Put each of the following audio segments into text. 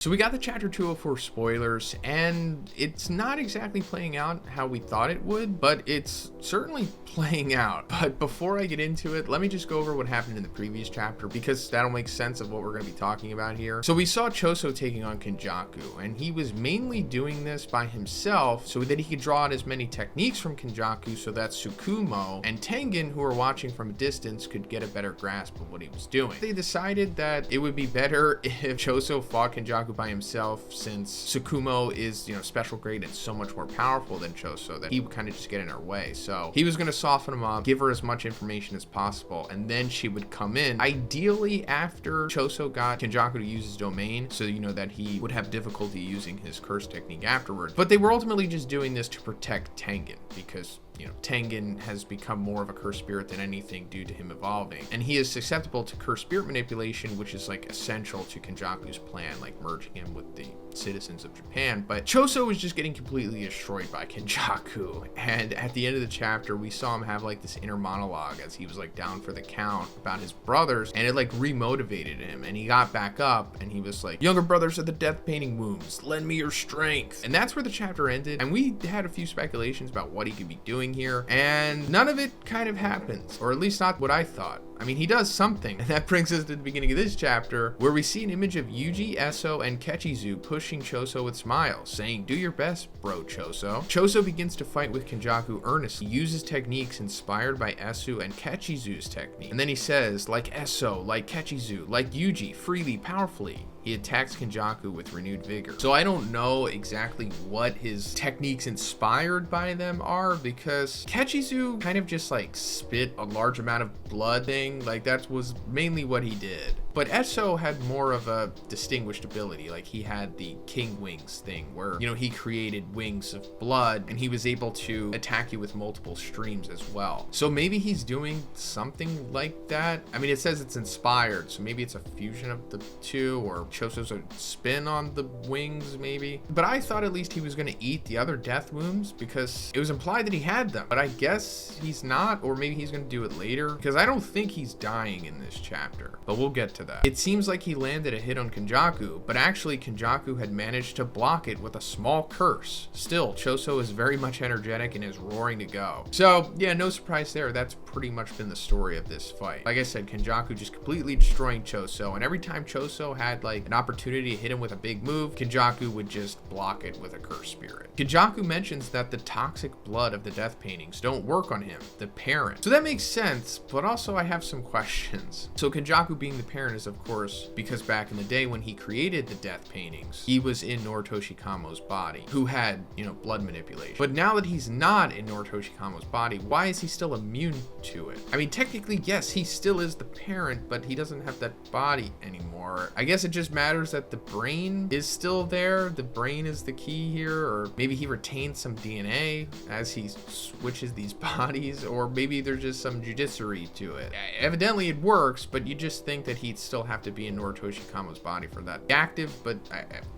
So we got the Chapter 204 spoilers, and it's not exactly playing out how we thought it would, but it's certainly playing out. But before I get into it, let me just go over what happened in the previous chapter, because that'll make sense of what we're going to be talking about here. So we saw Choso taking on Kenjaku, and he was mainly doing this by himself so that he could draw out as many techniques from Kenjaku so that Tsukumo and Tengen, who were watching from a distance, could get a better grasp of what he was doing. They decided that it would be better if Choso fought Kenjaku by himself, since Tsukumo is, special grade and so much more powerful than Choso, that he would kind of just get in her way. So he was going to soften him up, give her as much information as possible, and then she would come in, ideally after Choso got Kenjaku to use his domain, so that he would have difficulty using his curse technique afterward. But they were ultimately just doing this to protect Tengen, because Tengen has become more of a curse spirit than anything due to him evolving. And he is susceptible to curse spirit manipulation, which is essential to Kenjaku's plan, merging him with the citizens of Japan. But Choso was just getting completely destroyed by Kenjaku. And at the end of the chapter, we saw him have this inner monologue as he was down for the count about his brothers, and it remotivated him. And he got back up and he was like, "Younger brothers are the death painting wombs. Lend me your strength." And that's where the chapter ended. And we had a few speculations about what he could be doing here, and none of it kind of happens, or at least not what I thought. I mean, he does something, and that brings us to the beginning of this chapter, where we see an image of Yuji, Eso, and Kechizu pushing Choso with smiles, saying, "Do your best, bro Choso." Choso begins to fight with Kenjaku earnestly. He uses techniques inspired by Esu and Kechizu's technique. And then he says, "Like Eso, like Kechizu, like Yuji, freely, powerfully." He attacks Kenjaku with renewed vigor. So I don't know exactly what his techniques inspired by them are, because Kechizu kind of just spit a large amount of blood thing. That was mainly what he did. But Eso had more of a distinguished ability. He had the king wings thing where, he created wings of blood and he was able to attack you with multiple streams as well. So maybe he's doing something like that. I mean, it says it's inspired, so maybe it's a fusion of the two, or Choso's a spin on the wings maybe. But I thought at least he was going to eat the other death wombs, because it was implied that he had them. But I guess he's not, or maybe he's going to do it later, because I don't think he's dying in this chapter. But we'll get to that. It seems like he landed a hit on Kenjaku, but actually Kenjaku had managed to block it with a small curse. Still, Choso is very much energetic and is roaring to go. So yeah, no surprise there. That's pretty much been the story of this fight. Like I said, Kenjaku just completely destroying Choso, and every time Choso had an opportunity to hit him with a big move, Kenjaku would just block it with a curse spirit. Kenjaku mentions that the toxic blood of the death paintings don't work on him, the parent. So that makes sense, but also I have some questions. So Kenjaku being the parent is of course because back in the day when he created the death paintings, he was in Noritoshi Kamo's body, who had, blood manipulation. But now that he's not in Noritoshi Kamo's body, why is he still immune to it? I mean, technically, yes, he still is the parent, but he doesn't have that body anymore. I guess it just matters that the brain is still there. The brain is the key here, or maybe he retains some DNA as he switches these bodies, or maybe there's just some jujitsu to it. Evidently it works, but you just think that he'd still have to be in Noritoshi Kamo's body for that active, but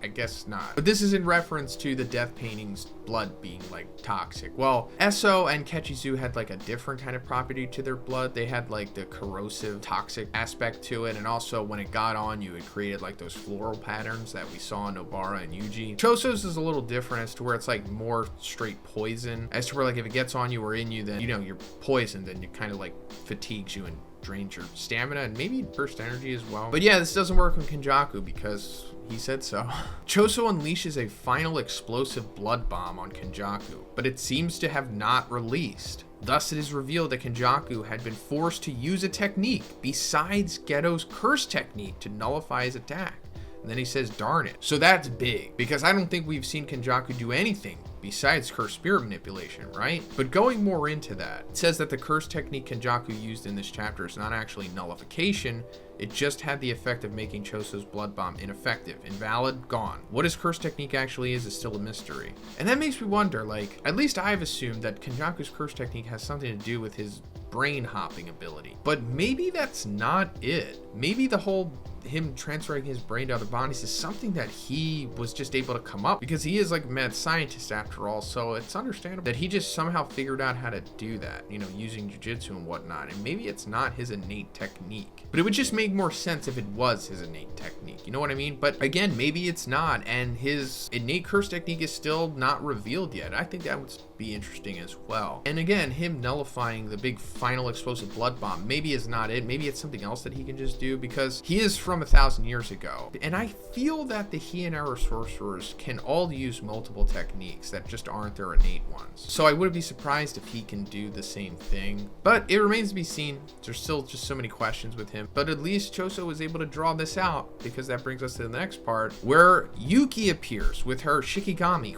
I guess not. But this is in reference to the death paintings blood being toxic. Well, Eso and Kechizu had a different kind of property to their blood. They had the corrosive toxic aspect to it, and also when it got on you, it created those floral patterns that we saw in Nobara and Yuji. Choso's is a little different as to where it's more straight poison, as to where if it gets on you or in you, then you're poisoned, and it kind of fatigues you and drains your stamina and maybe burst energy as well. But yeah, this doesn't work on Kenjaku because he said so. Choso unleashes a final explosive blood bomb on Kenjaku, but it seems to have not released. Thus, it is revealed that Kenjaku had been forced to use a technique besides Geto's curse technique to nullify his attack. And then he says, "Darn it." So that's big, because I don't think we've seen Kenjaku do anything besides curse spirit manipulation, right? But going more into that, it says that the curse technique Kenjaku used in this chapter is not actually nullification. It just had the effect of making Choso's blood bomb ineffective, invalid, gone. What his curse technique actually is still a mystery. And that makes me wonder, at least I've assumed that Kenjaku's curse technique has something to do with his brain hopping ability. But maybe that's not it. Maybe the whole him transferring his brain to other bodies is something that he was just able to come up, because he is like a mad scientist after all. So it's understandable that he just somehow figured out how to do that, you know, using jujutsu and whatnot. And maybe it's not his innate technique, but it would just make more sense if it was his innate technique. You know what I mean? But again, maybe it's not, and his innate curse technique is still not revealed yet. I think that would be interesting as well. And again, him nullifying the big final explosive blood bomb maybe is not it. Maybe it's something else that he can just do, because he is from 1,000 years ago. And I feel that the Heian era sorcerers can all use multiple techniques that just aren't their innate ones. So I wouldn't be surprised if he can do the same thing, but it remains to be seen. There's still just so many questions with him, but at least Choso was able to draw this out, because that brings us to the next part where Yuki appears with her Shikigami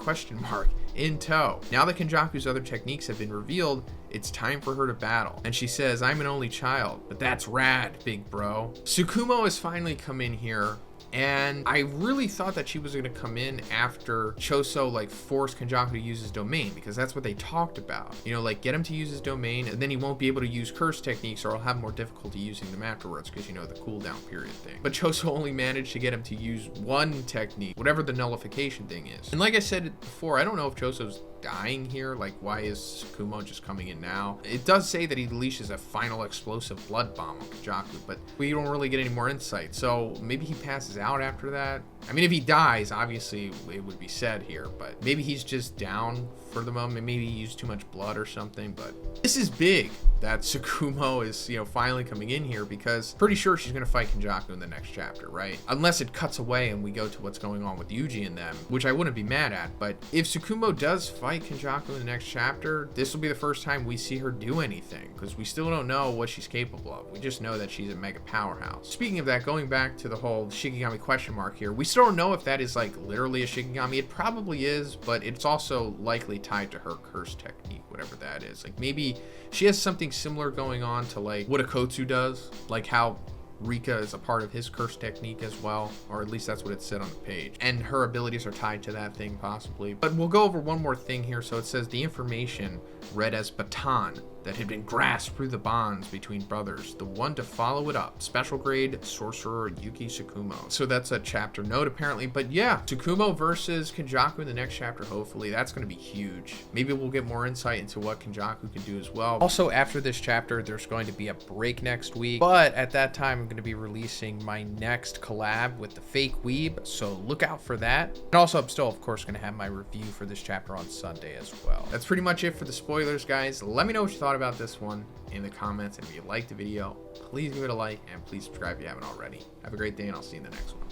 in tow. Now that Kenjaku's other techniques have been revealed, it's time for her to battle. And she says, "I'm an only child, but that's rad, big bro." Tsukumo has finally come in here, and I really thought that she was going to come in after Choso like forced Kenjaku to use his domain, because that's what they talked about. You know, like get him to use his domain, and then he won't be able to use curse techniques, or he'll have more difficulty using them afterwards, because, you know, the cooldown period thing. But Choso only managed to get him to use one technique, whatever the nullification thing is. And like I said before, I don't know if Choso's dying here. Like, why is Tsukumo just coming in now? It does say that he unleashes a final explosive blood bomb on Kenjaku, but we don't really get any more insight. So maybe he passes out after that. I mean, if he dies, obviously it would be said here, but maybe he's just down for the moment. Maybe he used too much blood or something. But this is big that Tsukumo is, you know, finally coming in here, because pretty sure she's gonna fight Kenjaku in the next chapter, right? Unless it cuts away and we go to what's going on with Yuji and them, which I wouldn't be mad at. But if Tsukumo does fight Kenjaku in the next chapter, this will be the first time we see her do anything, because we still don't know what she's capable of. We just know that she's a mega powerhouse. Speaking of that, going back to the whole Shikigami question mark here, we still don't know if that is like literally a Shikigami. It probably is, but it's also likely tied to her curse technique, whatever that is. Like maybe she has something similar going on to like what Akotsu does, like how Rika is a part of his curse technique as well, or at least that's what it said on the page, and her abilities are tied to that thing possibly. But we'll go over one more thing here. So it says the information read as baton that had been grasped through the bonds between brothers, the one to follow it up, special grade sorcerer Yuki Tsukumo. So that's a chapter note apparently. But yeah, Tsukumo versus Kenjaku in the next chapter. Hopefully that's going to be huge. Maybe we'll get more insight into what Kenjaku can do as well. Also, after this chapter, there's going to be a break next week, but at that time I'm going to be releasing my next collab with the Fake Weeb, so look out for that. And also, I'm still of course going to have my review for this chapter on Sunday as well. That's pretty much it for the spoilers, guys. Let me know what you thought about this one in the comments, and if you liked the video, please give it a like, and please subscribe if you haven't already. Have a great day, and I'll see you in the next one.